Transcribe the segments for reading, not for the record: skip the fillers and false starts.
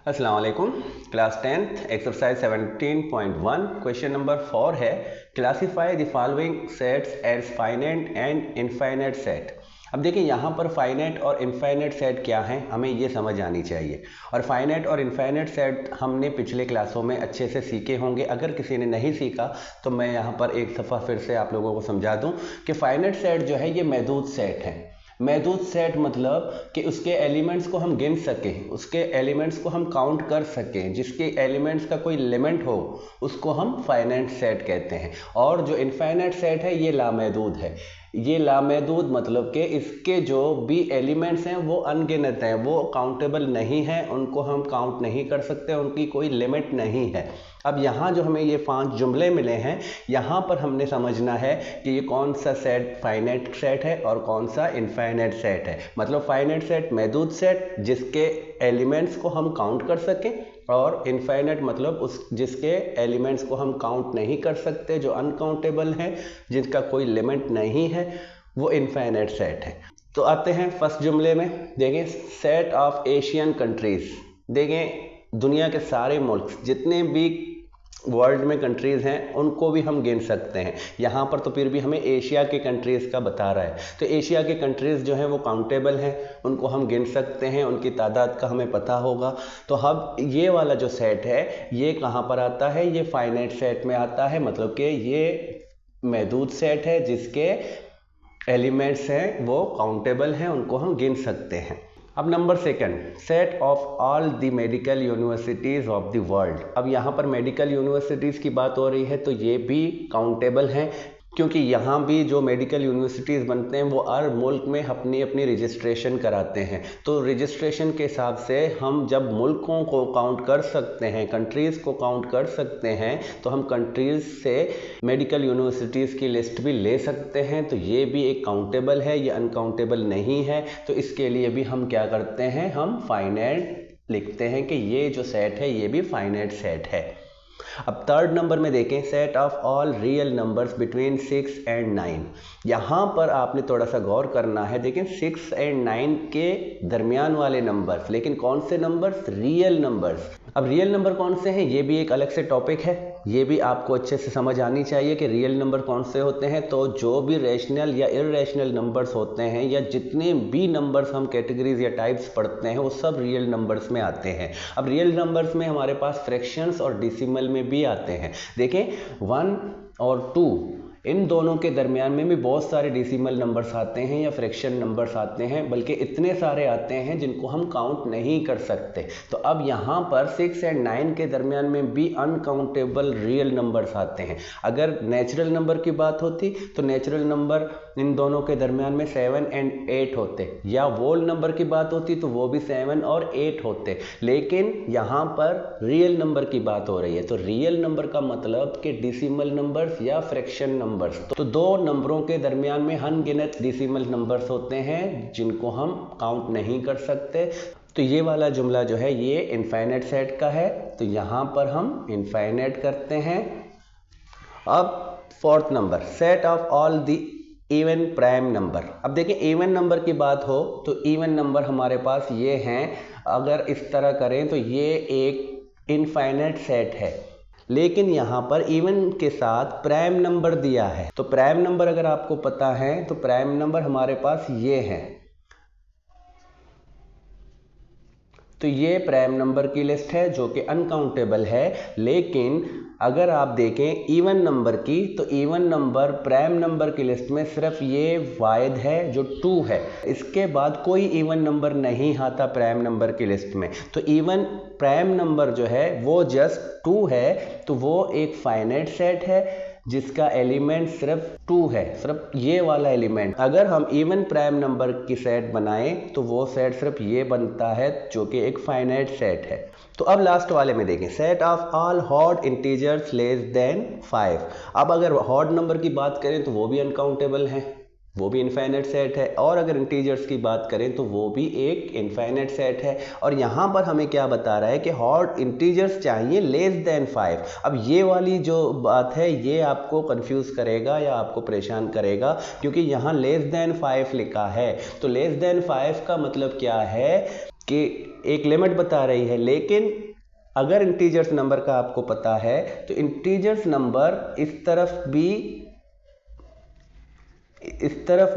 अस्सलाम वालेकुम। Class 10th exercise 17.1 question number 4 है, classify the following sets as finite and infinite set. अब देखिए यहाँ पर फाइनाइट और इनफाइनाइट सेट क्या है, हमें ये समझ आनी चाहिए। और फाइनाइट और इनफाइनाइट सेट हमने पिछले क्लासों में अच्छे से सीखे होंगे। अगर किसी ने नहीं सीखा तो मैं यहाँ पर एक दफ़ा फिर से आप लोगों को समझा दूँ कि फाइनाइट सेट जो है ये महदूद सेट है। महदूद सेट मतलब कि उसके एलिमेंट्स को हम गिन सकें, उसके एलिमेंट्स को हम काउंट कर सकें, जिसके एलिमेंट्स का कोई लिमिट हो उसको हम फाइनाइट सेट कहते हैं। और जो इनफाइनाइट सेट है ये लामहदूद है। ये लामहदूद मतलब कि इसके जो भी एलिमेंट्स हैं वो अनगिनत हैं, वो काउंटेबल नहीं हैं, उनको हम काउंट नहीं कर सकते, उनकी कोई लिमिट नहीं है। अब यहाँ जो हमें ये 5 जुमले मिले हैं, यहाँ पर हमने समझना है कि ये कौन सा सेट फाइनाइट सेट है और कौन सा इनफाइनाइट सेट है। मतलब फाइनाइट सेट महदूद सेट जिसके एलिमेंट्स को हम काउंट कर सकें, और इनफाइनाइट मतलब उस जिसके एलिमेंट्स को हम काउंट नहीं कर सकते, जो अनकाउंटेबल हैं, जिनका कोई लिमिट नहीं है, वो इनफाइनाइट सेट है। तो आते हैं फर्स्ट जुमले में। देखें, सेट ऑफ एशियन कंट्रीज। देखें, दुनिया के सारे मुल्क जितने भी वर्ल्ड में कंट्रीज़ हैं उनको भी हम गिन सकते हैं। यहाँ पर तो फिर भी हमें एशिया के कंट्रीज़ का बता रहा है, तो एशिया के कंट्रीज़ जो हैं वो काउंटेबल हैं, उनको हम गिन सकते हैं, उनकी तादाद का हमें पता होगा। तो अब ये वाला जो सेट है ये कहाँ पर आता है, ये फाइनाइट सेट में आता है। मतलब कि ये महदूद सेट है जिसके एलिमेंट्स हैं वो काउंटेबल हैं, उनको हम गिन सकते हैं। अब number second, set of all the medical universities of the world. अब यहाँ पर मेडिकल यूनिवर्सिटीज़ की बात हो रही है, तो ये भी काउंटेबल हैं, क्योंकि यहाँ भी जो मेडिकल यूनिवर्सिटीज़ बनते हैं वो हर मुल्क में अपनी अपनी रजिस्ट्रेशन कराते हैं। तो रजिस्ट्रेशन के हिसाब से हम जब मुल्कों को काउंट कर सकते हैं, कंट्रीज़ को काउंट कर सकते हैं, तो हम कंट्रीज़ से मेडिकल यूनिवर्सिटीज़ की लिस्ट भी ले सकते हैं। तो ये भी एक काउंटेबल है, ये अनकाउंटेबल नहीं है। तो इसके लिए भी हम क्या करते हैं, हम फाइनाइट लिखते हैं कि ये जो सेट है ये भी फाइनाइट सेट है। अब थर्ड नंबर में देखें, set of all real numbers between 6 and 9। यहाँ पर आपने थोड़ा सा गौर करना है। देखें, 6 एंड 9 के दरमियान वाले नंबर्स, लेकिन कौन से नंबर्स, रियल नंबर्स। अब रियल नंबर कौन से हैं ये भी एक अलग से टॉपिक है, ये भी आपको अच्छे से समझ आनी चाहिए कि रियल नंबर कौन से होते हैं। तो जो भी रैशनल या इर्रेशनल नंबर्स होते हैं, या जितने भी नंबर्स हम कैटेगरीज या टाइप्स पढ़ते हैं, वो सब रियल नंबर्स में आते हैं। अब रियल नंबर्स में हमारे पास फ्रैक्शंस और डेसिमल में भी आते हैं। देखें, 1 और 2 इन दोनों के दरमियान में भी बहुत सारे डेसिमल नंबर्स आते हैं या फ्रैक्शन नंबर्स आते हैं, बल्कि इतने सारे आते हैं जिनको हम काउंट नहीं कर सकते। तो अब यहाँ पर 6 एंड 9 के दरमियान में भी अनकाउंटेबल रियल नंबर्स आते हैं। अगर नेचुरल नंबर की बात होती तो नेचुरल नंबर इन दोनों के दरमियान में 7 एंड 8 होते, या वोल नंबर की बात होती तो वो भी 7 और 8 होते। लेकिन यहाँ पर रियल नंबर की बात हो रही है, तो रियल नंबर का मतलब कि डेसिमल नंबर्स या फ्रैक्शन नंबर्स। तो दो नंबरों के दरमियान में अनगिनत डेसिमल नंबर्स होते हैं जिनको हम काउंट नहीं कर सकते। तो ये वाला जुमला जो है ये इनफाइनाइट सेट का है, तो यहाँ पर हम इनफाइनाइट करते हैं। अब fourth number, set of all the even prime number. अब देखिए, इवन नंबर की बात हो तो इवन नंबर हमारे पास ये हैं। अगर इस तरह करें तो ये एक इनफाइनाइट सेट है, लेकिन यहाँ पर इवन के साथ प्राइम नंबर दिया है। तो प्राइम नंबर अगर आपको पता है तो प्राइम नंबर हमारे पास ये हैं। तो ये प्राइम नंबर की लिस्ट है जो कि अनकाउंटेबल है। लेकिन अगर आप देखें इवन नंबर की, तो इवन नंबर प्राइम नंबर की लिस्ट में सिर्फ ये वाहिद है जो 2 है। इसके बाद कोई इवन नंबर नहीं आता प्राइम नंबर की लिस्ट में। तो इवन प्राइम नंबर जो है वो जस्ट 2 है, तो वो एक फाइनाइट सेट है जिसका एलिमेंट सिर्फ 2 है, सिर्फ ये वाला एलिमेंट। अगर हम इवन प्राइम नंबर की सेट बनाएं तो वो सेट सिर्फ ये बनता है जो कि एक फाइनाइट सेट है। तो अब लास्ट वाले में देखें, set of all odd integers less than 5। अब अगर हॉड नंबर की बात करें तो वो भी अनकाउंटेबल है, वो भी इनफाइनाइट सेट है। और अगर इंटीजर्स की बात करें तो वो भी एक इनफाइनाइट सेट है। और यहाँ पर हमें क्या बता रहा है कि हॉड इंटीजर्स चाहिए लेस देन 5। अब ये वाली जो बात है ये आपको कंफ्यूज करेगा या आपको परेशान करेगा, क्योंकि यहाँ लेस देन 5 लिखा है। तो लेस देन 5 का मतलब क्या है कि एक लिमिट बता रही है, लेकिन अगर इंटीजर्स नंबर का आपको पता है तो इंटीजर्स नंबर इस तरफ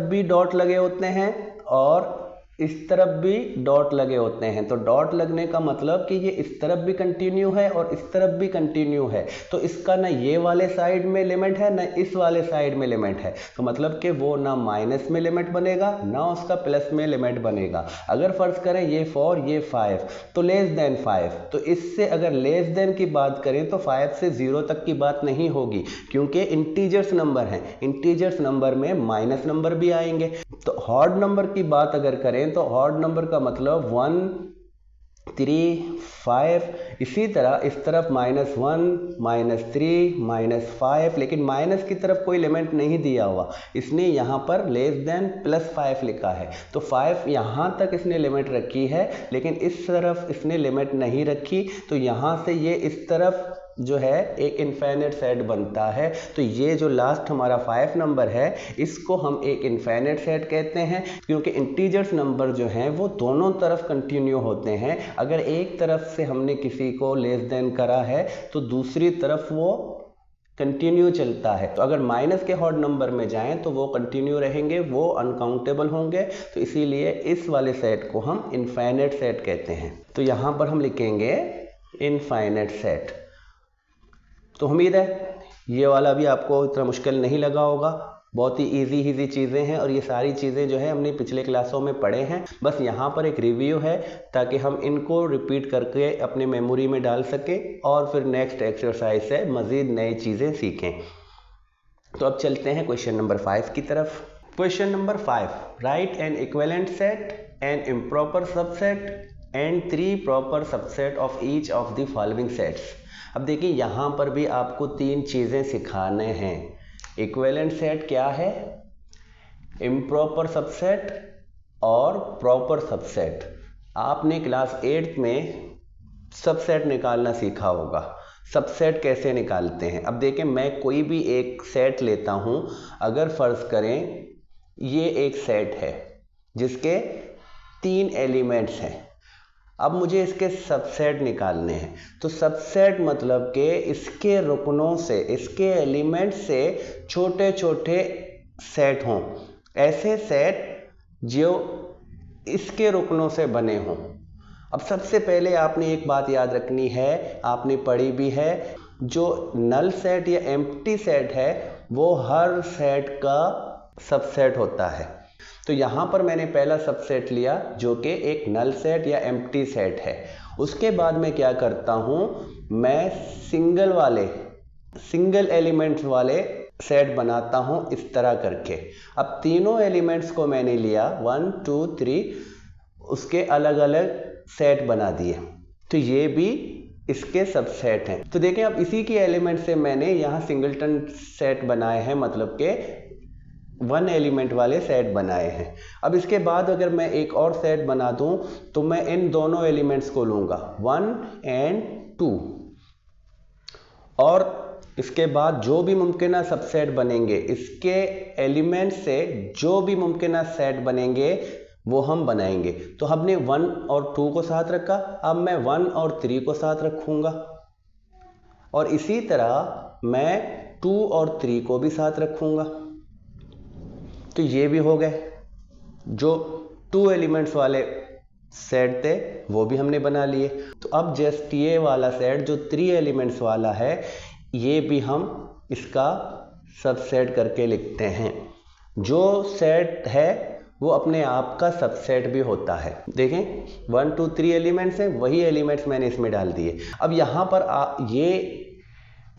भी डॉट लगे होते हैं और इस तरफ भी डॉट लगे होते हैं। तो डॉट लगने का मतलब कि ये इस तरफ भी कंटिन्यू है और इस तरफ भी कंटिन्यू है, तो इसका ना ये वाले साइड में लिमिट है ना इस वाले साइड में लिमिट है। तो मतलब कि वो ना माइनस में लिमिट बनेगा ना उसका प्लस में लिमिट बनेगा। अगर फर्ज करें ये 4 ये 5 तो लेस देन 5, तो इससे अगर लेस देन की बात करें तो 5 से 0 तक की बात नहीं होगी, क्योंकि इंटीजर्स नंबर हैं। इंटीजर्स नंबर में माइनस नंबर भी आएंगे। तो ऑड नंबर की बात अगर करें तो ऑड नंबर का मतलब 1 3 5, इसी तरह इस तरफ -1 -3 -5, लेकिन माइनस की तरफ कोई लिमिट नहीं दिया हुआ, इसने यहाँ पर लेस देन +5 लिखा है। तो 5 यहाँ तक इसने लिमिट रखी है, लेकिन इस तरफ इसने लिमिट नहीं रखी। तो यहाँ से ये इस तरफ जो है एक इनफाइनाइट सेट बनता है। तो ये जो लास्ट हमारा 5 नंबर है इसको हम एक इनफाइनाइट सेट कहते हैं, क्योंकि इंटीजर्स नंबर जो हैं वो दोनों तरफ कंटिन्यू होते हैं। अगर एक तरफ से हमने किसी को लेस देन करा है तो दूसरी तरफ वो कंटिन्यू चलता है। तो अगर माइनस के ऑड नंबर में जाएं तो वो कंटिन्यू रहेंगे, वो अनकाउंटेबल होंगे। तो इसीलिए इस वाले सेट को हम इनफाइनाइट सेट कहते हैं। तो यहाँ पर हम लिखेंगे इनफाइनाइट सेट। तो उम्मीद है ये वाला भी आपको इतना मुश्किल नहीं लगा होगा। बहुत ही इजी चीज़ें हैं और ये सारी चीज़ें जो है हमने पिछले क्लासों में पढ़े हैं। बस यहाँ पर एक रिव्यू है ताकि हम इनको रिपीट करके अपने मेमोरी में डाल सकें और फिर नेक्स्ट एक्सरसाइज से मज़ीद नई चीज़ें सीखें। तो अब चलते हैं क्वेश्चन नंबर 5 की तरफ। Question number 5, write an equivalent set, an improper subset and 3 proper subset of each of the following sets. अब देखिए यहाँ पर भी आपको 3 चीज़ें सिखाने हैं। इक्विवेलेंट सेट क्या है, इम्प्रॉपर सबसेट और प्रॉपर सबसेट। आपने क्लास 8 में सबसेट निकालना सीखा होगा। सबसेट कैसे निकालते हैं? अब देखें, मैं कोई भी एक सेट लेता हूँ। अगर फ़र्ज़ करें ये एक सेट है जिसके 3 एलिमेंट्स हैं। अब मुझे इसके सबसेट निकालने हैं। तो सबसेट मतलब कि इसके रुकनों से, इसके एलिमेंट से छोटे छोटे सेट हों, ऐसे सेट जो इसके रुकनों से बने हों। अब सबसे पहले आपने एक बात याद रखनी है, आपने पढ़ी भी है, जो नल सेट या एम्प्टी सेट है वो हर सेट का सबसेट होता है। तो यहाँ पर मैंने पहला सबसेट लिया जो कि एक नल सेट या एम्प्टी सेट है। उसके बाद मैं क्या करता हूँ, मैं सिंगल एलिमेंट्स वाले सेट बनाता हूँ इस तरह करके। अब तीनों एलिमेंट्स को मैंने लिया 1 2 3, उसके अलग अलग सेट बना दिए। तो ये भी इसके सबसेट हैं। तो देखें, अब इसी के एलिमेंट से मैंने यहाँ सिंगलटन सेट बनाए हैं, मतलब के 1 एलिमेंट वाले सेट बनाए हैं। अब इसके बाद अगर मैं एक और सेट बना दूं तो मैं इन दोनों एलिमेंट्स को लूंगा 1 और 2, और इसके बाद जो भी मुमकिन सबसेट बनेंगे, इसके एलिमेंट से जो भी मुमकिन सेट बनेंगे वो हम बनाएंगे। तो हमने 1 और 2 को साथ रखा, अब मैं 1 और 3 को साथ रखूंगा, और इसी तरह मैं 2 और 3 को भी साथ रखूंगा। तो ये भी हो गए। जो 2 एलिमेंट्स वाले सेट थे वो भी हमने बना लिए। तो अब जस्ट ये वाला सेट जो 3 एलिमेंट्स वाला है, ये भी हम इसका सबसेट करके लिखते हैं। जो सेट है वो अपने आप का सबसेट भी होता है। देखें 1 2 3 एलिमेंट्स हैं, वही एलिमेंट्स मैंने इसमें डाल दिए। अब यहाँ पर ये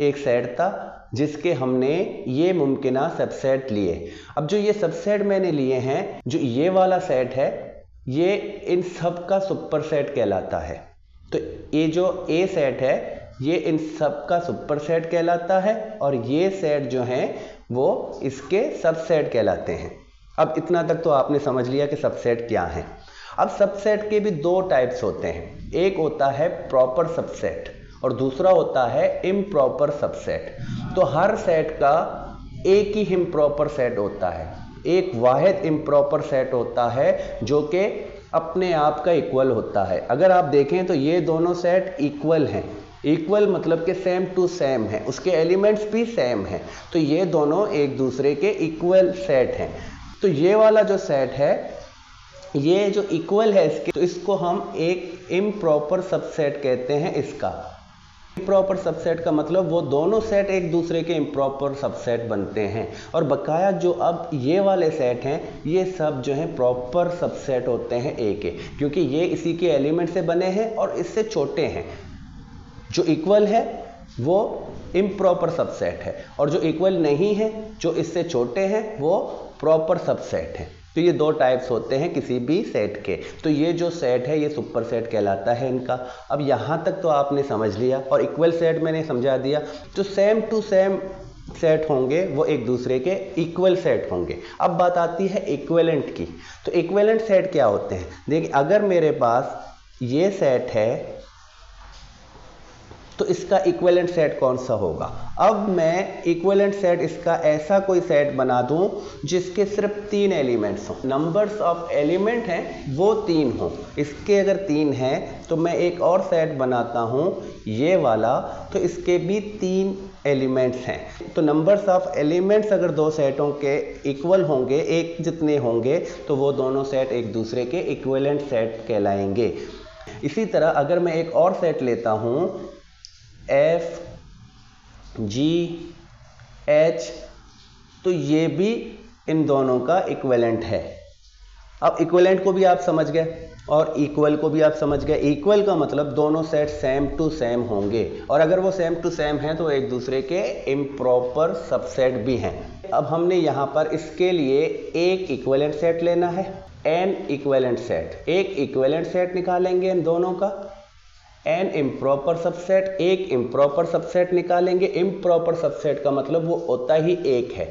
एक सेट था जिसके हमने ये मुमकिना सबसेट लिए। अब जो ये सबसेट मैंने लिए हैं, जो ये वाला सेट है, ये इन सब का सुपर सेट कहलाता है। तो ये जो ए सेट है ये इन सब का सुपर सेट कहलाता है, और ये सेट जो हैं वो इसके सबसेट कहलाते हैं। अब इतना तक तो आपने समझ लिया कि सबसेट क्या है। अब सबसेट के भी 2 टाइप्स होते हैं। एक होता है प्रॉपर सबसेट और दूसरा होता है इम्प्रॉपर सबसेट। तो हर सेट का एक ही इम्प्रॉपर सेट होता है, एक वाहिद इम्प्रॉपर सेट होता है जो कि अपने आप का इक्वल होता है। अगर आप देखें तो ये दोनों सेट इक्वल हैं, इक्वल मतलब कि सेम टू सेम है, उसके एलिमेंट्स भी सेम हैं, तो ये दोनों एक दूसरे के इक्वल सेट हैं। तो ये वाला जो सेट है, ये जो इक्वल है इसके, तो इसको हम एक इम्प्रॉपर सबसेट कहते हैं। इसका इम्प्रॉपर सबसेट का मतलब वो दोनों सेट एक दूसरे के इम्प्रॉपर सबसेट बनते हैं। और बकाया जो अब ये वाले सेट हैं, ये सब जो हैं प्रॉपर सबसेट होते हैं ए के, क्योंकि ये इसी के एलिमेंट से बने हैं और इससे छोटे हैं। जो इक्वल है वो इम्प्रॉपर सबसेट है, और जो इक्वल नहीं है, जो इससे छोटे हैं, वो प्रॉपर सबसेट है। तो ये दो टाइप्स होते हैं किसी भी सेट के। तो ये जो सेट है ये सुपर सेट कहलाता है इनका। अब यहाँ तक तो आपने समझ लिया, और इक्वल सेट मैंने समझा दिया। जो सेम टू सेम सेट होंगे वो एक दूसरे के इक्वल सेट होंगे। अब बात आती है इक्विवेलेंट की। तो इक्विवेलेंट सेट क्या होते हैं? देखिए, अगर मेरे पास ये सेट है तो इसका इक्विवेलेंट सेट कौन सा होगा? अब मैं इक्विवेलेंट सेट इसका ऐसा कोई सेट बना दूं जिसके सिर्फ 3 एलिमेंट्स हों, नंबर्स ऑफ एलिमेंट हैं वो 3 हों। इसके अगर 3 हैं तो मैं एक और सेट बनाता हूं ये वाला, तो इसके भी 3 एलिमेंट्स हैं। तो नंबर्स ऑफ एलिमेंट्स अगर 2 सेटों के इक्वल होंगे, एक जितने होंगे, तो वो दोनों सेट एक दूसरे के इक्विवेलेंट सेट कहलाएंगे। इसी तरह अगर मैं एक और सेट लेता हूं एफ जी एच, तो ये भी इन दोनों का इक्विवेलेंट है। अब इक्विवेलेंट को भी आप समझ गए और इक्वल को भी आप समझ गए। इक्वल का मतलब दोनों सेट सेम टू सेम होंगे, और अगर वो सेम टू सेम हैं तो एक दूसरे के इम्प्रॉपर सबसेट भी हैं। अब हमने यहाँ पर इसके लिए एक इक्विवेलेंट सेट लेना है, एन इक्विवेलेंट सेट। एक इक्विवेलेंट सेट निकालेंगे इन दोनों का, एन इम्प्रॉपर सबसेट, एक इम्प्रॉपर सबसेट निकालेंगे। इम्प्रॉपर सबसेट का मतलब वो होता ही एक है,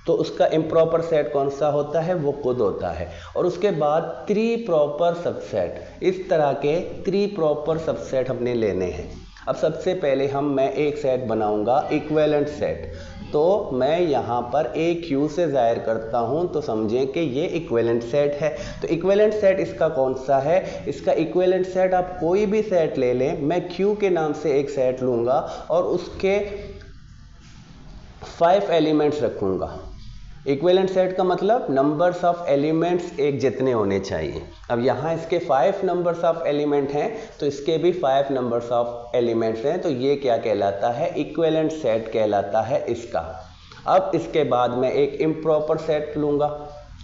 तो उसका इम्प्रॉपर सेट कौन सा होता है? वो खुद होता है। और उसके बाद 3 प्रॉपर सबसेट, इस तरह के 3 प्रॉपर सबसेट हमने लेने हैं। अब सबसे पहले मैं एक सेट बनाऊंगा इक्विवेलेंट सेट। तो मैं यहाँ पर ए क्यू से ज़ाहिर करता हूँ, तो समझें कि ये इक्विवेलेंट सेट है। तो इक्विवेलेंट सेट इसका कौन सा है? इसका इक्विवेलेंट सेट आप कोई भी सेट ले लें, मैं क्यू के नाम से एक सेट लूँगा और उसके 5 एलिमेंट्स रखूँगा। इक्विवेलेंट सेट का मतलब नंबर्स ऑफ एलिमेंट्स एक जितने होने चाहिए। अब यहाँ इसके 5 नंबर्स ऑफ एलिमेंट हैं, तो इसके भी 5 नंबर्स ऑफ एलिमेंट्स हैं, तो ये क्या कहलाता है? इक्विवेलेंट सेट कहलाता है इसका। अब इसके बाद मैं एक इम्प्रॉपर सेट लूँगा,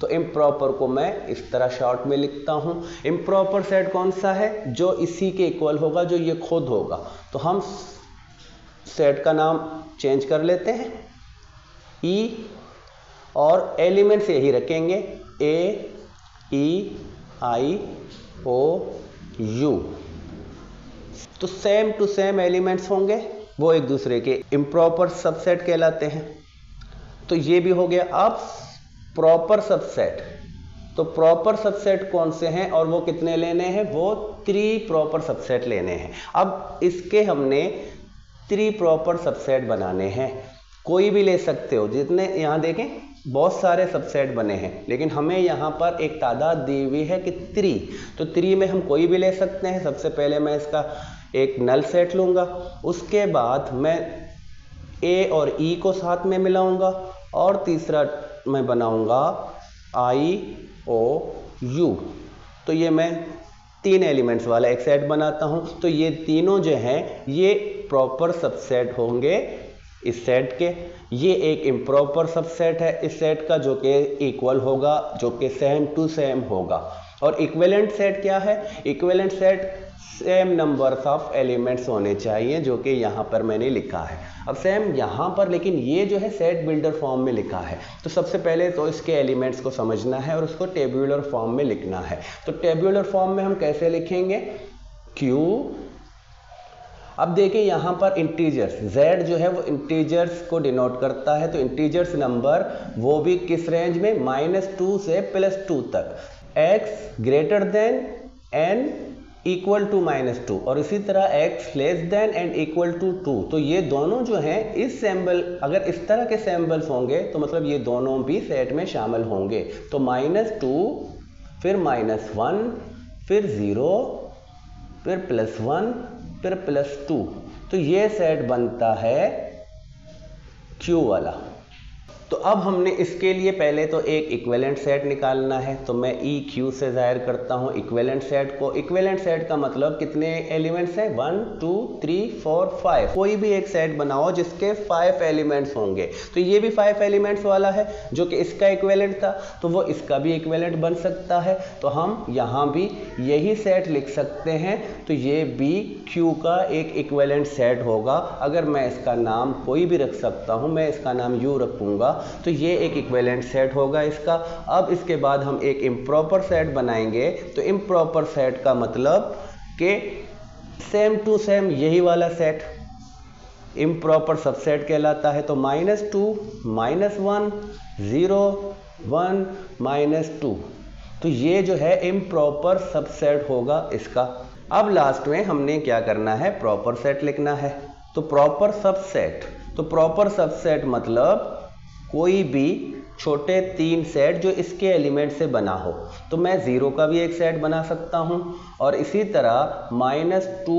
तो इम्प्रॉपर को मैं इस तरह शॉर्ट में लिखता हूँ। इम्प्रॉपर सेट कौन सा है? जो इसी के इक्वल होगा, जो ये खुद होगा। तो हम सेट का नाम चेंज कर लेते हैं, ई, और एलिमेंट्स यही रखेंगे, ए ई आई ओ यू। तो सेम टू सेम एलिमेंट्स होंगे, वो एक दूसरे के इम्प्रॉपर सबसेट कहलाते हैं। तो ये भी हो गया। अब प्रॉपर सबसेट, तो प्रॉपर सबसेट कौन से हैं और वो कितने लेने हैं? वो 3 प्रॉपर सबसेट लेने हैं। अब इसके हमने 3 प्रॉपर सबसेट बनाने हैं। कोई भी ले सकते हो, जितने यहाँ देखें बहुत सारे सबसेट बने हैं, लेकिन हमें यहाँ पर एक तादाद दी हुई है कि 3, तो 3 में हम कोई भी ले सकते हैं। सबसे पहले मैं इसका एक नल सेट लूँगा, उसके बाद मैं ए और ई को साथ में मिलाऊंगा, और तीसरा मैं बनाऊंगा आई ओ यू। तो ये मैं 3 एलिमेंट्स वाला एक सेट बनाता हूँ। तो ये तीनों जो हैं ये प्रॉपर सबसेट होंगे इस सेट के। ये एक इम्प्रॉपर सबसेट है इस सेट का, जो कि इक्वल होगा, जो कि सेम टू सेम होगा। और इक्विवेलेंट सेट क्या है? Equivalent set same numbers of elements होने चाहिए, जो कि यहाँ पर मैंने लिखा है। अब सेम यहाँ पर, लेकिन ये जो है सेट बिल्डर फॉर्म में लिखा है। तो सबसे पहले तो इसके एलिमेंट्स को समझना है और उसको टेब्यूलर फॉर्म में लिखना है। तो टेब्यूलर फॉर्म में हम कैसे लिखेंगे? क्यू। अब देखिए यहाँ पर इंटीजर्स, z जो है वो इंटीजर्स को डिनोट करता है। तो इंटीजर्स नंबर वो भी किस रेंज में? -2 से +2 तक। x greater than n equal to -2, और इसी तरह x less than and equal to 2। तो ये दोनों जो हैं इस सिंबल, अगर इस तरह के सिंबल्स होंगे तो मतलब ये दोनों भी सेट में शामिल होंगे। तो -2, फिर -1, फिर 0, फिर +1, फिर +2, तो ये सेट बनता है Q वाला। तो अब हमने इसके लिए पहले तो एक इक्विवेलेंट सेट निकालना है, तो मैं EQ से जाहिर करता हूँ इक्विवेलेंट सेट को। इक्विवेलेंट सेट का मतलब कितने एलिमेंट्स हैं, 1 2 3 4 5। कोई भी एक सेट बनाओ जिसके 5 एलिमेंट्स होंगे, तो ये भी 5 एलिमेंट्स वाला है जो कि इसका इक्विवेलेंट था, तो वो इसका भी इक्विवेलेंट बन सकता है। तो हम यहाँ भी यही सेट लिख सकते हैं, तो ये भी Q का एक इक्विवेलेंट सेट होगा। अगर मैं इसका नाम कोई भी रख सकता हूँ, मैं इसका नाम U रखूँगा, तो ये एक इक्विवेलेंट सेट होगा इसका। अब इसके बाद हम एक इम्प्रॉपर सेट बनाएंगे, तो इम्प्रॉपर सेट का मतलब कि सेम टू सेम यही वाला सेट इम्प्रॉपर सबसेट कहलाता है। तो -2 -1 0 1 -2, तो ये जो है इम्प्रॉपर सबसेट होगा इसका। अब लास्ट में हमने क्या करना है, प्रॉपर सेट लिखना है। तो प्रॉपर सबसेट, तो प्रॉपर सबसेट मतलब कोई भी छोटे 3 सेट जो इसके एलिमेंट से बना हो। तो मैं 0 का भी एक सेट बना सकता हूं, और इसी तरह -2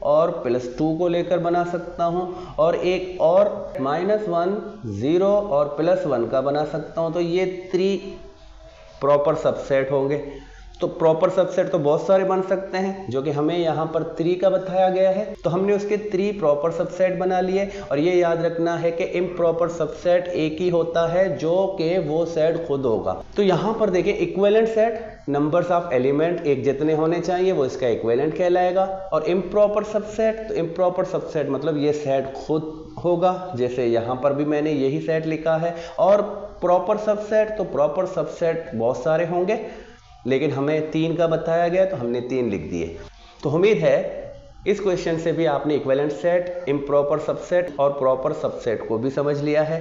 और +2 को लेकर बना सकता हूं, और एक और -1 0 और +1 का बना सकता हूं। तो ये 3 प्रॉपर सबसेट होंगे। तो प्रॉपर सबसेट तो बहुत सारे बन सकते हैं, जो कि हमें यहाँ पर 3 का बताया गया है। तो हमने उसके 3 प्रॉपर सबसेट बना लिए, और ये याद रखना है कि इम्प्रॉपर सबसेट एक ही होता है जो कि वो सेट खुद होगा। तो यहाँ पर देखिए equivalent set, numbers of element एक जितने होने चाहिए वो इसका इक्विवेलेंट कहलाएगा। और इम्प्रॉपर सबसेट, तो इम्प्रॉपर सबसेट मतलब ये सेट खुद होगा, जैसे यहाँ पर भी मैंने यही सेट लिखा है। और प्रॉपर सबसेट, तो प्रॉपर सबसेट बहुत सारे होंगे, लेकिन हमें 3 का बताया गया, तो हमने 3 लिख दिए। तो उम्मीद है इस क्वेश्चन से भी आपने इक्विवेलेंट सेट, इम्प्रॉपर सबसेट और प्रॉपर सबसेट को भी समझ लिया है।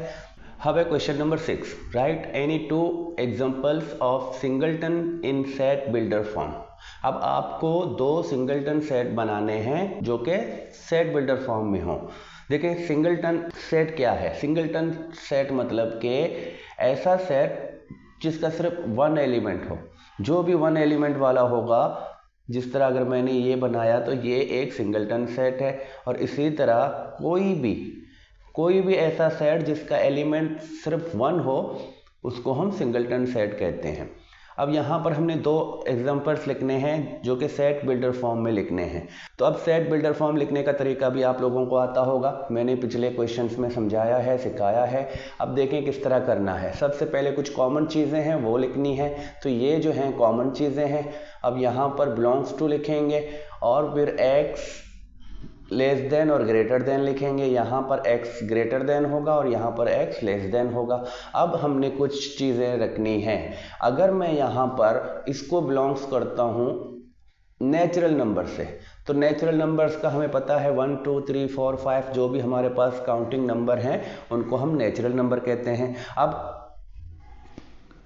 अब है question number 6, right any 2 examples of singleton in set builder form. अब आपको 2 सिंगलटन सेट बनाने हैं जो कि सेट बिल्डर फॉर्म में हो। देखिए सिंगलटन सेट क्या है, सिंगलटन सेट मतलब कि ऐसा सेट जिसका सिर्फ 1 एलिमेंट हो। जो भी 1 एलिमेंट वाला होगा, जिस तरह अगर मैंने ये बनाया तो ये एक सिंगलटन सेट है। और इसी तरह कोई भी ऐसा सेट जिसका एलिमेंट सिर्फ 1 हो, उसको हम सिंगलटन सेट कहते हैं। अब यहाँ पर हमने 2 एग्जांपल्स लिखने हैं जो कि सेट बिल्डर फॉर्म में लिखने हैं। तो अब सेट बिल्डर फॉर्म लिखने का तरीका भी आप लोगों को आता होगा, मैंने पिछले क्वेश्चंस में समझाया है, सिखाया है। अब देखें किस तरह करना है। सबसे पहले कुछ कॉमन चीज़ें हैं वो लिखनी है, तो ये जो हैं कॉमन चीज़ें हैं। अब यहाँ पर बिलोंग्स टू लिखेंगे, और फिर x लेस देन और ग्रेटर देन लिखेंगे। यहाँ पर x ग्रेटर देन होगा और यहाँ पर x लेस देन होगा। अब हमने कुछ चीज़ें रखनी हैं। अगर मैं यहाँ पर इसको बिलोंग्स करता हूँ नेचुरल नंबर से, तो नेचुरल नंबर्स का हमें पता है 1 2 3 4 5 जो भी हमारे पास काउंटिंग नंबर हैं उनको हम नेचुरल नंबर कहते हैं। अब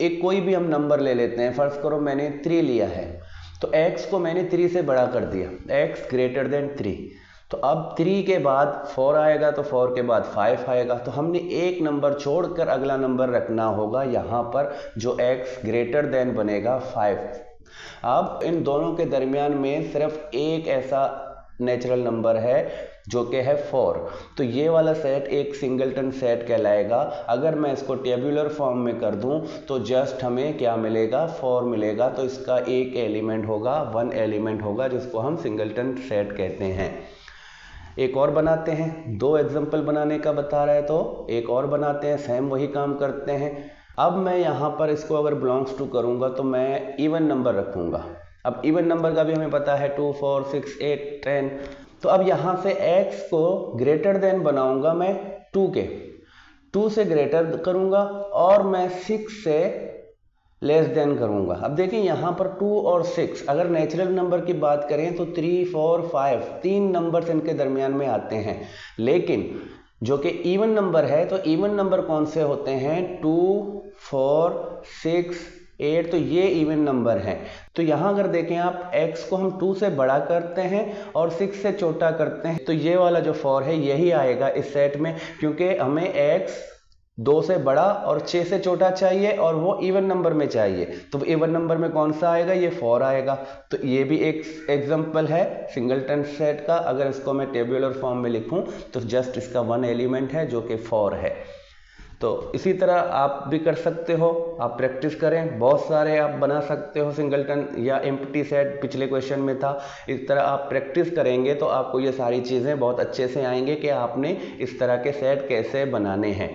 एक कोई भी हम नंबर ले लेते हैं, फर्ज करो मैंने 3 लिया है, तो x को मैंने 3 से बड़ा कर दिया, x ग्रेटर देन 3। तो अब 3 के बाद 4 आएगा, तो 4 के बाद 5 आएगा। तो हमने एक नंबर छोड़कर अगला नंबर रखना होगा यहाँ पर, जो x ग्रेटर देन बनेगा 5। अब इन दोनों के दरमियान में सिर्फ एक ऐसा नेचुरल नंबर है जो कि है 4। तो ये वाला सेट एक सिंगलटन सेट कहलाएगा। अगर मैं इसको टेबुलर फॉर्म में कर दूं तो जस्ट हमें क्या मिलेगा, 4 मिलेगा। तो इसका एक एलिमेंट होगा, 1 एलिमेंट होगा, जिसको हम सिंगलटन सेट कहते हैं। एक और बनाते हैं, 2 एग्जाम्पल बनाने का बता रहा है तो एक और बनाते हैं, सेम वही काम करते हैं। अब मैं यहाँ पर इसको अगर बिलोंग्स टू करूँगा तो मैं इवन नंबर रखूँगा। अब इवन नंबर का भी हमें पता है 2 4 6 8 10। तो अब यहाँ से x को ग्रेटर देन बनाऊँगा मैं 2 के, 2 से ग्रेटर करूँगा और मैं 6 से लेस देन करूँगा। अब देखिए यहाँ पर 2 और 6, अगर नेचुरल नंबर की बात करें तो 3 4 5 3 नंबर्स इनके दरमियान में आते हैं। लेकिन जो कि इवन नंबर है, तो इवन नंबर कौन से होते हैं, 2 4 6 8, तो ये इवन नंबर हैं। तो यहाँ अगर देखें आप, x को हम 2 से बड़ा करते हैं और 6 से छोटा करते हैं, तो ये वाला जो 4 है यही आएगा इस सेट में, क्योंकि हमें x 2 से बड़ा और 6 से छोटा चाहिए और वो इवन नंबर में चाहिए, तो इवन नंबर में कौन सा आएगा, ये 4 आएगा। तो ये भी एक एग्जांपल है सिंगलटन सेट का। अगर इसको मैं टेबुलर फॉर्म में लिखूं तो जस्ट इसका 1 एलिमेंट है जो कि 4 है। तो इसी तरह आप भी कर सकते हो, आप प्रैक्टिस करें, बहुत सारे आप बना सकते हो सिंगलटन या एम्प्टी सेट, पिछले क्वेश्चन में था। इस तरह आप प्रैक्टिस करेंगे तो आपको ये सारी चीज़ें बहुत अच्छे से आएंगे कि आपने इस तरह के सेट कैसे बनाने हैं।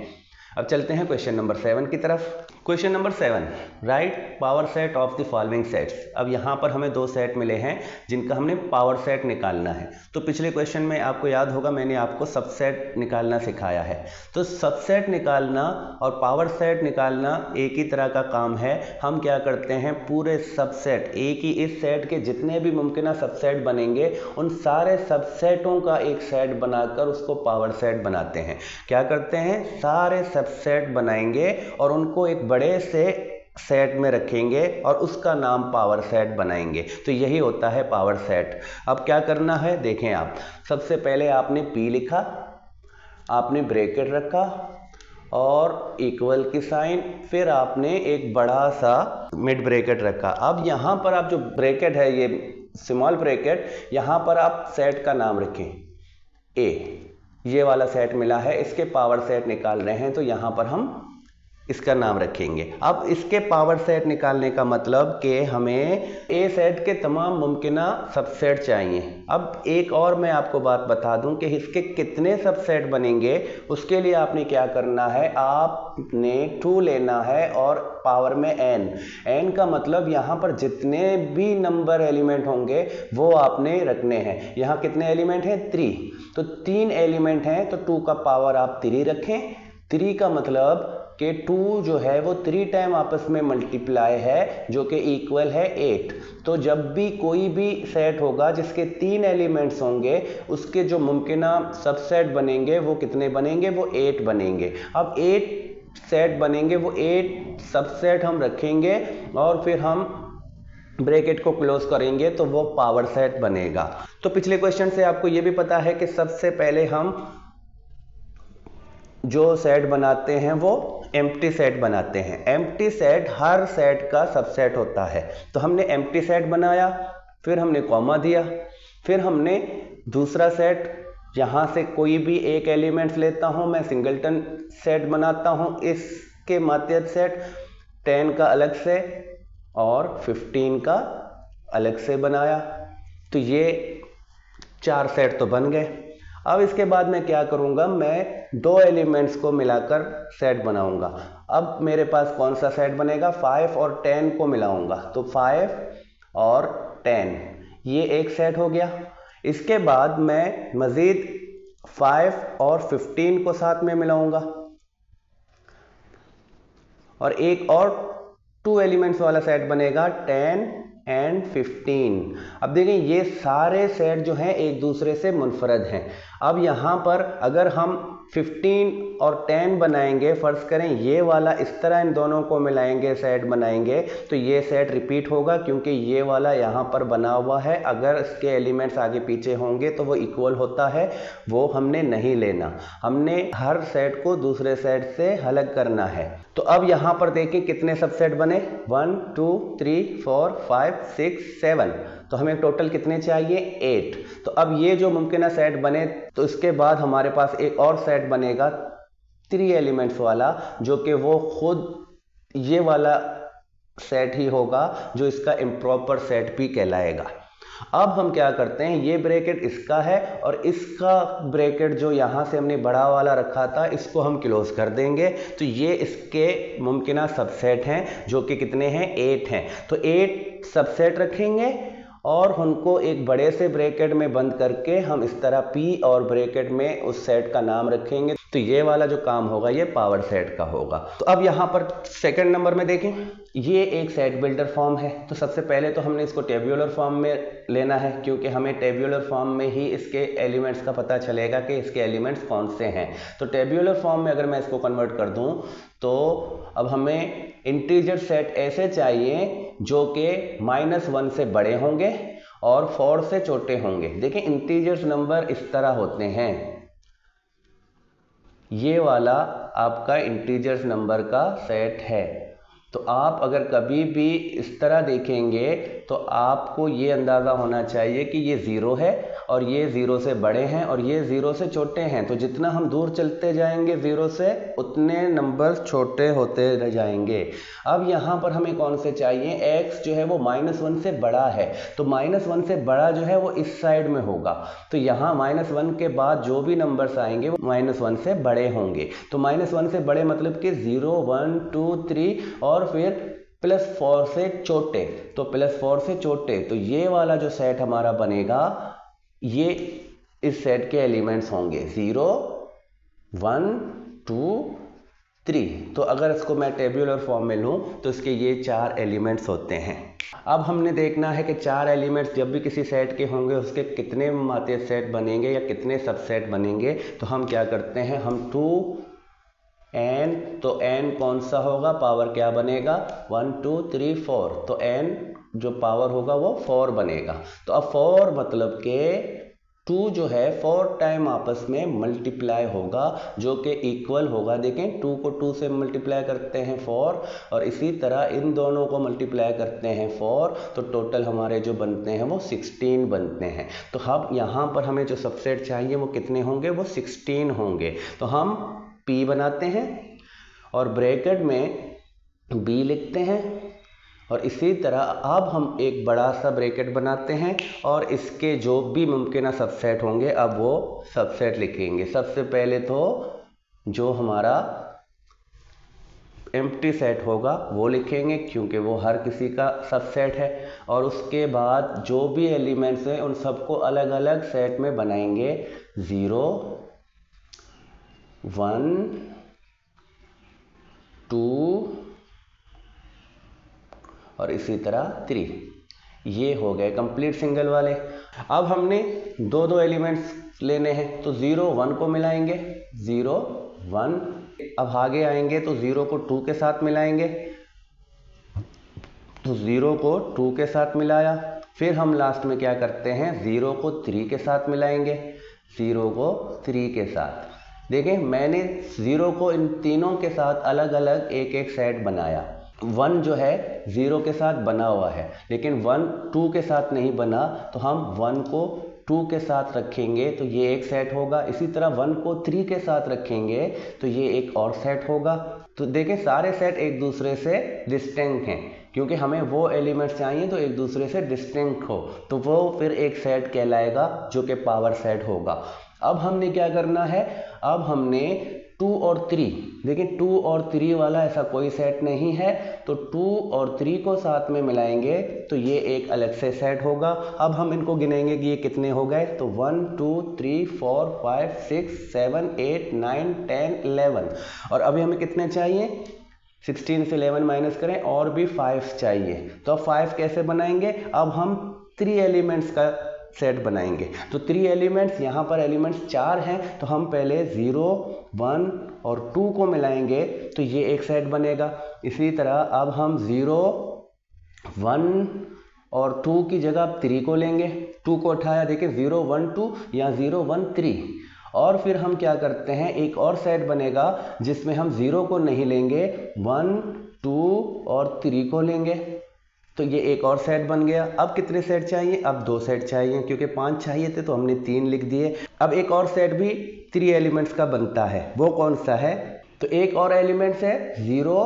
अब चलते हैं क्वेश्चन नंबर 7 की तरफ। Question number 7, right power set of the following sets. अब यहाँ पर हमें 2 सेट मिले हैं जिनका हमने पावर सेट निकालना है। तो पिछले क्वेश्चन में आपको याद होगा मैंने आपको सबसेट निकालना सिखाया है। तो सबसेट निकालना और पावर सेट निकालना एक ही तरह का काम है। हम क्या करते हैं, पूरे सबसेट, एक ही इस सेट के जितने भी मुमकिन सबसेट बनेंगे उन सारे सबसेटों का एक सेट बनाकर उसको पावर सेट बनाते हैं। क्या करते हैं, सारे सबसेट बनाएंगे और उनको एक बड़े से सेट में रखेंगे और उसका नाम पावर सेट बनाएंगे। तो यही होता है पावर सेट। अब क्या करना है देखें आप, सबसे पहले आपने P लिखा, आपने ब्रैकेट रखा और इक्वल की साइन, फिर आपने एक बड़ा सा मिड ब्रैकेट रखा। अब यहाँ पर आप जो ब्रैकेट है ये स्मॉल ब्रैकेट, यहाँ पर आप सेट का नाम रखें A। ये वाला सेट मिला है, इसके पावर सेट निकाल रहे हैं तो यहाँ पर हम इसका नाम रखेंगे। अब इसके पावर सेट निकालने का मतलब कि हमें ए सेट के तमाम मुमकिना सबसेट चाहिए। अब एक और मैं आपको बात बता दूं कि इसके कितने सबसेट बनेंगे, उसके लिए आपने क्या करना है, आपने 2 लेना है और पावर में n का मतलब यहाँ पर जितने भी नंबर एलिमेंट होंगे वो आपने रखने हैं। यहाँ कितने एलिमेंट हैं, 3, तो 3 एलिमेंट हैं तो 2 का पावर आप 3 रखें। 3 का मतलब कि 2 जो है वो 3 टाइम आपस में मल्टीप्लाई है जो कि इक्वल है 8। तो जब भी कोई भी सेट होगा जिसके 3 एलिमेंट्स होंगे उसके जो मुमकिना सबसेट बनेंगे वो कितने बनेंगे, वो 8 बनेंगे। अब 8 सेट बनेंगे, वो 8 सबसेट हम रखेंगे और फिर हम ब्रैकेट को क्लोज करेंगे तो वो पावर सेट बनेगा। तो पिछले क्वेश्चन से आपको ये भी पता है कि सबसे पहले हम जो सेट बनाते हैं वो एम्प्टी सेट बनाते हैं। एम्प्टी सेट हर सेट का सबसेट होता है। तो हमने एम्प्टी सेट बनाया, फिर हमने कॉमा दिया, फिर हमने दूसरा सेट, यहाँ से कोई भी एक एलिमेंट्स लेता हूँ, मैं सिंगलटन सेट बनाता हूँ, इसके माध्यम सेट 10 का अलग से और 15 का अलग से बनाया। तो ये 4 सेट तो बन गए। अब इसके बाद मैं क्या करूंगा, मैं 2 एलिमेंट्स को मिलाकर सेट बनाऊंगा। अब मेरे पास कौन सा सेट बनेगा, 5 और 10 को मिलाऊंगा, तो 5 और 10 ये एक सेट हो गया। इसके बाद मैं मजीद 5 और 15 को साथ में मिलाऊंगा और एक और 2 एलिमेंट्स वाला सेट बनेगा 10 एंड 15। अब देखें ये सारे सेट जो हैं एक दूसरे से मुनफरद हैं। अब यहाँ पर अगर हम 15 और 10 बनाएंगे, फर्ज करें ये वाला इस तरह इन दोनों को मिलाएंगे, सेट बनाएंगे, तो ये सेट रिपीट होगा क्योंकि ये वाला यहाँ पर बना हुआ है। अगर इसके एलिमेंट्स आगे पीछे होंगे तो वो इक्वल होता है, वो हमने नहीं लेना। हमने हर सेट को दूसरे सेट से अलग करना है। तो अब यहाँ पर देखें कितने सबसेट बने, 1 2 3 4 5 6 7। तो हमें टोटल कितने चाहिए, 8। तो अब ये जो मुमकिन सेट बने तो इसके बाद हमारे पास एक और सेट बनेगा 3 एलिमेंट्स वाला, जो कि वो खुद ये वाला सेट ही होगा जो इसका इम्प्रॉपर सेट भी कहलाएगा। अब हम क्या करते हैं, ये ब्रैकेट इसका है और इसका ब्रैकेट जो यहाँ से हमने बड़ा वाला रखा था इसको हम क्लोज कर देंगे। तो ये इसके मुमकिना सबसेट हैं जो कि कितने हैं, 8 हैं। तो 8 सबसेट रखेंगे और उनको एक बड़े से ब्रैकेट में बंद करके हम इस तरह P और ब्रैकेट में उस सेट का नाम रखेंगे। तो ये वाला जो काम होगा ये पावर सेट का होगा। तो अब यहाँ पर सेकंड नंबर में देखें, ये एक सेट बिल्डर फॉर्म है। तो सबसे पहले तो हमने इसको टेब्यूलर फॉर्म में लेना है क्योंकि हमें टेब्यूलर फॉर्म में ही इसके एलिमेंट्स का पता चलेगा कि इसके एलिमेंट्स कौन से हैं। तो टेब्यूलर फॉर्म में अगर मैं इसको कन्वर्ट कर दूं तो अब हमें इंटीजर सेट ऐसे चाहिए जो कि -1 से बड़े होंगे और 4 से छोटे होंगे। देखिए इंटीजर्स नंबर इस तरह होते हैं, ये वाला आपका इंटीजर्स नंबर का सेट है। तो आप अगर कभी भी इस तरह देखेंगे तो आपको ये अंदाज़ा होना चाहिए कि ये ज़ीरो है और ये ज़ीरो से बड़े हैं और ये ज़ीरो से छोटे हैं। तो जितना हम दूर चलते जाएंगे ज़ीरो से उतने नंबर छोटे होते रह जाएंगे। अब यहाँ पर हमें कौन से चाहिए, x जो है वो -1 से बड़ा है, तो -1 से बड़ा जो है वो इस साइड में होगा। तो यहाँ -1 के बाद जो भी नंबर्स आएंगे वो -1 से बड़े होंगे। तो -1 से बड़े मतलब कि 0, 1, 2, 3 और फिर +4 से छोटे। तो +4 से छोटे, तो ये वाला जो सेट हमारा बनेगा ये इस सेट के एलिमेंट्स होंगे 0, 1, 2, 3। तो अगर इसको मैं टेबुलर फॉर्म में लूँ तो इसके ये 4 एलिमेंट्स होते हैं। अब हमने देखना है कि 4 एलिमेंट्स जब भी किसी सेट के होंगे उसके कितने माते सेट बनेंगे या कितने सबसेट बनेंगे। तो हम क्या करते हैं, हम 2n, तो n कौन सा होगा, पावर क्या बनेगा 1, 2, 3, 4। तो n जो पावर होगा वो 4 बनेगा। तो अब 4 मतलब के 2 जो है 4 टाइम आपस में मल्टीप्लाई होगा जो कि इक्वल होगा। देखें 2 को 2 से मल्टीप्लाई करते हैं 4 और इसी तरह इन दोनों को मल्टीप्लाई करते हैं 4, तो टोटल हमारे जो बनते हैं वो 16 बनते हैं। तो अब यहाँ पर हमें जो सबसेट चाहिए वो कितने होंगे, वो 16 होंगे। तो हम P बनाते हैं और ब्रैकेट में B लिखते हैं और इसी तरह अब हम एक बड़ा सा ब्रैकेट बनाते हैं और इसके जो भी मुमकिन सबसेट होंगे अब वो सबसेट लिखेंगे। सबसे पहले तो जो हमारा एम्प्टी सेट होगा वो लिखेंगे क्योंकि वो हर किसी का सबसेट है, और उसके बाद जो भी एलिमेंट्स हैं उन सबको अलग अलग सेट में बनाएंगे 0, 1, 2 और इसी तरह 3। ये हो गए कंप्लीट सिंगल वाले। अब हमने दो एलिमेंट्स लेने हैं तो 0, 1 को मिलाएंगे 0, 1। अब आगे आएंगे तो 0 को 2 के साथ मिलाएंगे, तो 0 को 2 के साथ मिलाया। फिर हम लास्ट में क्या करते हैं, 0 को 3 के साथ मिलाएंगे, 0 को 3 के साथ। देखें मैंने 0 को इन तीनों के साथ अलग अलग एक एक सेट बनाया। 1 जो है 0 के साथ बना हुआ है लेकिन 1 2 के साथ नहीं बना, तो हम 1 को 2 के साथ रखेंगे तो ये एक सेट होगा। इसी तरह 1 को 3 के साथ रखेंगे तो ये एक और सेट होगा। तो देखें सारे सेट एक दूसरे से डिस्टिंक्ट हैं क्योंकि हमें वो एलिमेंट्स चाहिए तो एक दूसरे से डिस्टिंक्ट हो, तो वो फिर एक सेट कहलाएगा जो कि पावर सेट होगा। अब हमने क्या करना है, अब हमने 2 और 3, देखिए 2 और 3 वाला ऐसा कोई सेट नहीं है, तो 2 और 3 को साथ में मिलाएंगे तो ये एक अलग से सेट होगा। अब हम इनको गिनेंगे कि ये कितने हो गए, तो 1, 2, 3, 4, 5, 6, 7, 8, 9, 10, 11। और अभी हमें कितने चाहिए, 16 से 11 माइनस करें और भी 5 चाहिए। तो अब 5 कैसे बनाएंगे, अब हम 3 एलिमेंट्स का सेट बनाएंगे। तो 3 एलिमेंट्स, यहाँ पर एलिमेंट्स 4 हैं तो हम पहले 0, 1 और 2 को मिलाएंगे तो ये एक सेट बनेगा। इसी तरह अब हम 0, 1 और 2 की जगह 3 को लेंगे, 2 को उठाया, देखिए 0, 1, 2 या 0, 1, 3। और फिर हम क्या करते हैं, एक और सेट बनेगा जिसमें हम 0 को नहीं लेंगे, 1, 2 और 3 को लेंगे, तो ये एक और सेट बन गया। अब कितने सेट चाहिए, अब 2 सेट चाहिए क्योंकि 5 चाहिए थे तो हमने 3 लिख दिए। अब एक और सेट भी 3 एलिमेंट्स का बनता है, वो कौन सा है, तो एक और एलिमेंट्स है 0,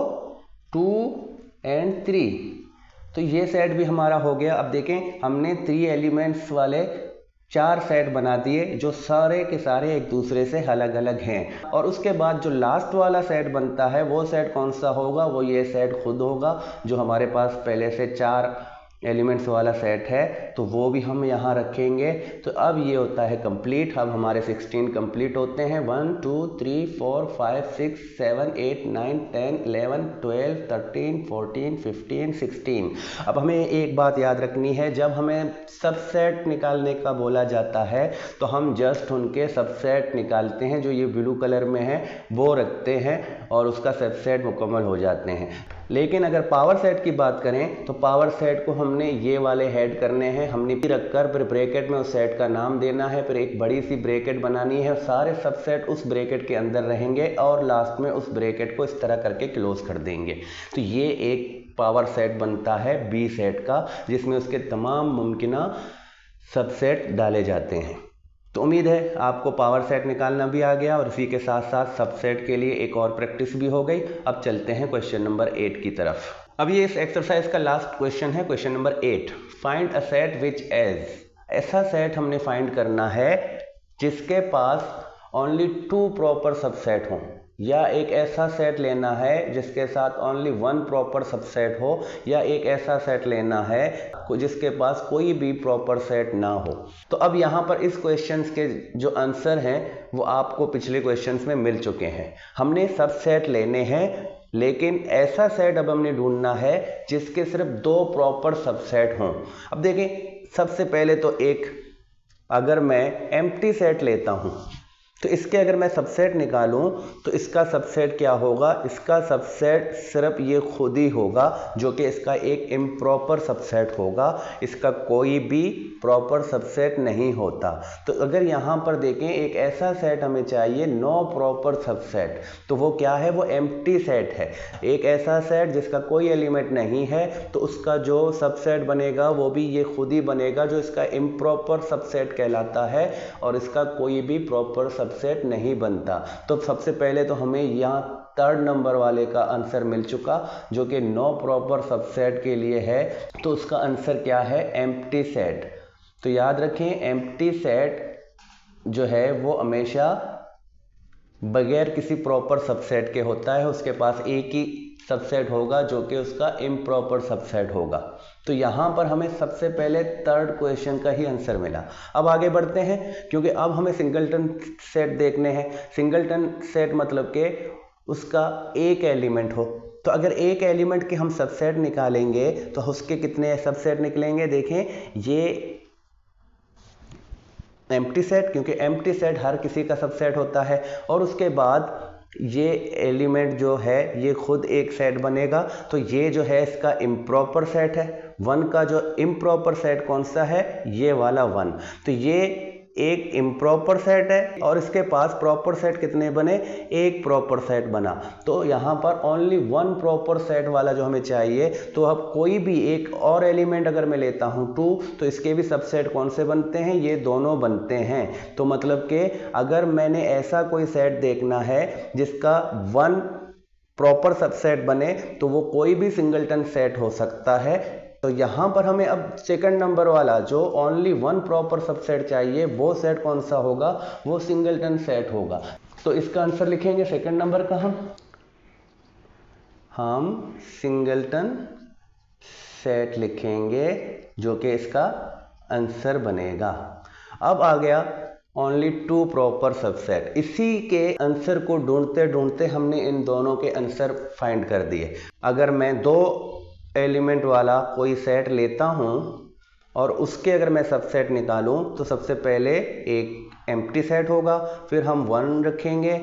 2 एंड 3, तो ये सेट भी हमारा हो गया। अब देखें हमने 3 एलिमेंट्स वाले 4 सेट बना दिए जो सारे के सारे एक दूसरे से अलग अलग हैं। और उसके बाद जो लास्ट वाला सेट बनता है वो सेट कौन सा होगा, वो ये सेट खुद होगा जो हमारे पास पहले से 4 एलिमेंट्स वाला सेट है, तो वो भी हम यहाँ रखेंगे। तो अब ये होता है कंप्लीट। अब हमारे 16 कंप्लीट होते हैं, 1, 2, 3, 4, 5, 6, 7, 8, 9, 10, 11, 12, 13, 14, 15, 16। अब हमें एक बात याद रखनी है, जब हमें सबसेट निकालने का बोला जाता है तो हम जस्ट उनके सबसेट निकालते हैं, जो ये ब्लू कलर में है वो रखते हैं और उसका सबसेट मुकम्मल हो जाते हैं। लेकिन अगर पावर सेट की बात करें तो पावर सेट को हमने ये वाले हेड करने हैं, हमने भी रखकर फिर ब्रैकेट में उस सेट का नाम देना है, फिर एक बड़ी सी ब्रैकेट बनानी है, सारे सबसेट उस ब्रैकेट के अंदर रहेंगे और लास्ट में उस ब्रैकेट को इस तरह करके क्लोज कर देंगे। तो ये एक पावर सेट बनता है बी सेट का, जिसमें उसके तमाम मुमकिना सबसेट डाले जाते हैं। तो उम्मीद है आपको पावर सेट निकालना भी आ गया और इसी के साथ साथ सबसेट के लिए एक और प्रैक्टिस भी हो गई। अब चलते हैं क्वेश्चन नंबर 8 की तरफ। अब ये इस एक्सरसाइज का लास्ट क्वेश्चन है, question number 8। Find a set which has, ऐसा सेट हमने फाइंड करना है जिसके पास ओनली 2 प्रॉपर सबसेट हों, या एक ऐसा सेट लेना है जिसके साथ ओनली 1 प्रॉपर सबसेट हो, या एक ऐसा सेट लेना है जिसके पास कोई भी प्रॉपर सेट ना हो। तो अब यहाँ पर इस क्वेश्चंस के जो आंसर हैं वो आपको पिछले क्वेश्चंस में मिल चुके हैं। हमने सबसेट लेने हैं, लेकिन ऐसा सेट अब हमने ढूंढना है जिसके सिर्फ 2 प्रॉपर सबसेट हों। अब देखें, सबसे पहले तो अगर मैं एम्प्टी सेट लेता हूं तो इसके अगर मैं सबसेट निकालूं तो इसका सबसेट क्या होगा, इसका सबसेट सिर्फ ये खुद ही होगा जो कि इसका एक इम्प्रॉपर सबसेट होगा, इसका कोई भी प्रॉपर सबसेट नहीं होता। तो अगर यहाँ पर देखें, एक ऐसा सेट हमें चाहिए नो प्रॉपर सबसेट, तो वो क्या है, वो एम्प्टी सेट है। एक ऐसा सेट जिसका कोई एलिमेंट नहीं है तो उसका जो सबसेट बनेगा वो भी ये खुद ही बनेगा जो इसका इम्प्रॉपर सबसेट कहलाता है, और इसका कोई भी प्रॉपर सबसेट नहीं बनता। तो सबसे पहले तो हमें यहाँ 3rd नंबर वाले का आंसर मिल चुका जो कि नो प्रॉपर सबसेट के लिए है। तो उसका आंसर क्या है, एम्प्टी सेट। तो याद रखें, एम्प्टी सेट जो है वो हमेशा बगैर किसी प्रॉपर सबसेट के होता है, उसके पास एक ही सबसेट होगा जो कि उसका इम्प्रॉपर सबसेट होगा। तो यहाँ पर हमें सबसे पहले 3rd क्वेश्चन का ही आंसर मिला। अब आगे बढ़ते हैं, क्योंकि अब हमें सिंगलटन सेट देखने हैं। सिंगलटन सेट मतलब कि उसका एक एलिमेंट हो। तो अगर एक एलिमेंट के हम सबसेट निकालेंगे तो उसके कितने सबसेट निकलेंगे, देखें ये एम्प्टी सेट, क्योंकि एम्प्टी सेट हर किसी का सबसेट होता है, और उसके बाद ये एलिमेंट जो है ये खुद एक सेट बनेगा। तो ये जो है इसका इम्प्रॉपर सेट है। 1 का जो इम्प्रॉपर सेट कौन सा है, ये वाला 1। तो ये एक इम्प्रॉपर सेट है और इसके पास प्रॉपर सेट कितने बने, एक प्रॉपर सेट बना। तो यहाँ पर ओनली 1 प्रॉपर सेट वाला जो हमें चाहिए। तो अब कोई भी एक और एलिमेंट अगर मैं लेता हूँ 2, तो इसके भी सबसेट कौन से बनते हैं, ये दोनों बनते हैं। तो मतलब कि अगर मैंने ऐसा कोई सेट देखना है जिसका 1 प्रॉपर सबसेट बने तो वो कोई भी सिंगलटन सेट हो सकता है। तो यहाँ पर हमें अब 2nd नंबर वाला जो ओनली 1 प्रॉपर सबसेट चाहिए वो सेट कौन सा होगा, वो सिंगलटन सेट होगा। तो इसका आंसर लिखेंगे 2nd नंबर का हम सिंगलटन सेट लिखेंगे जो कि इसका आंसर बनेगा। अब आ गया ओनली 2 प्रॉपर सबसेट। इसी के आंसर को ढूंढते ढूंढते हमने इन दोनों के आंसर फाइंड कर दिए। अगर मैं 2 एलिमेंट वाला कोई सेट लेता हूं और उसके अगर मैं सबसेट निकालूं तो सबसे पहले एक एम्प्टी सेट होगा, फिर हम 1 रखेंगे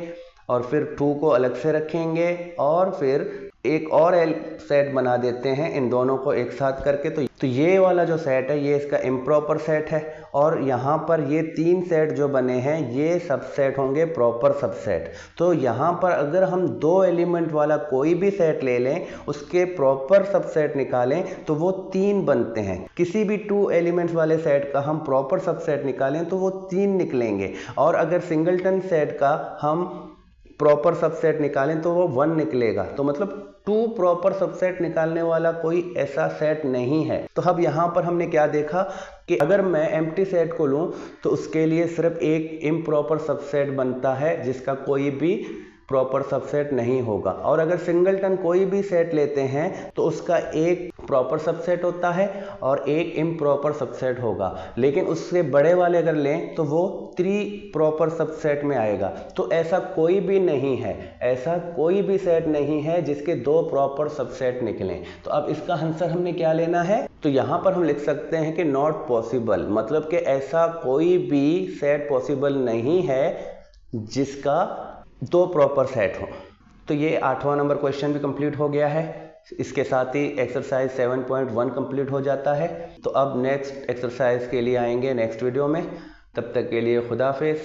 और फिर 2 को अलग से रखेंगे और फिर एक और सेट बना देते हैं इन दोनों को एक साथ करके। तो ये वाला जो सेट है ये इसका इम्प्रॉपर सेट है, और यहाँ पर ये 3 सेट जो बने हैं ये सबसेट होंगे प्रॉपर सबसेट। तो यहाँ पर अगर हम 2 एलिमेंट वाला कोई भी सेट ले लें, उसके प्रॉपर सबसेट निकालें तो वो 3 बनते हैं। किसी भी 2 एलिमेंट्स वाले सेट का हम प्रॉपर सबसेट निकालें तो वो 3 निकलेंगे, और अगर सिंगलटन सेट का हम प्रॉपर सबसेट निकालें तो वो 1 निकलेगा। तो मतलब 2 प्रॉपर सबसेट निकालने वाला कोई ऐसा सेट नहीं है। तो अब यहाँ पर हमने क्या देखा कि अगर मैं एम्प्टी सेट को लूँ तो उसके लिए सिर्फ एक इम्प्रॉपर सबसेट बनता है जिसका कोई भी प्रॉपर सबसेट नहीं होगा, और अगर सिंगलटन कोई भी सेट लेते हैं तो उसका एक प्रॉपर सबसेट होता है और एक इम्प्रॉपर सबसेट होगा। लेकिन उससे बड़े वाले अगर लें तो वो 3 प्रॉपर सबसेट में आएगा। तो ऐसा कोई भी नहीं है, ऐसा कोई भी सेट नहीं है जिसके 2 प्रॉपर सबसेट निकलें। तो अब इसका आंसर हमने क्या लेना है, तो यहाँ पर हम लिख सकते हैं कि नॉट पॉसिबल, मतलब कि ऐसा कोई भी सेट पॉसिबल नहीं है जिसका 2 प्रॉपर सेट हो। तो ये 8वां नंबर क्वेश्चन भी कंप्लीट हो गया है। इसके साथ ही एक्सरसाइज 7.1 कंप्लीट हो जाता है। तो अब नेक्स्ट एक्सरसाइज के लिए आएंगे नेक्स्ट वीडियो में। तब तक के लिए खुदा हाफिज़।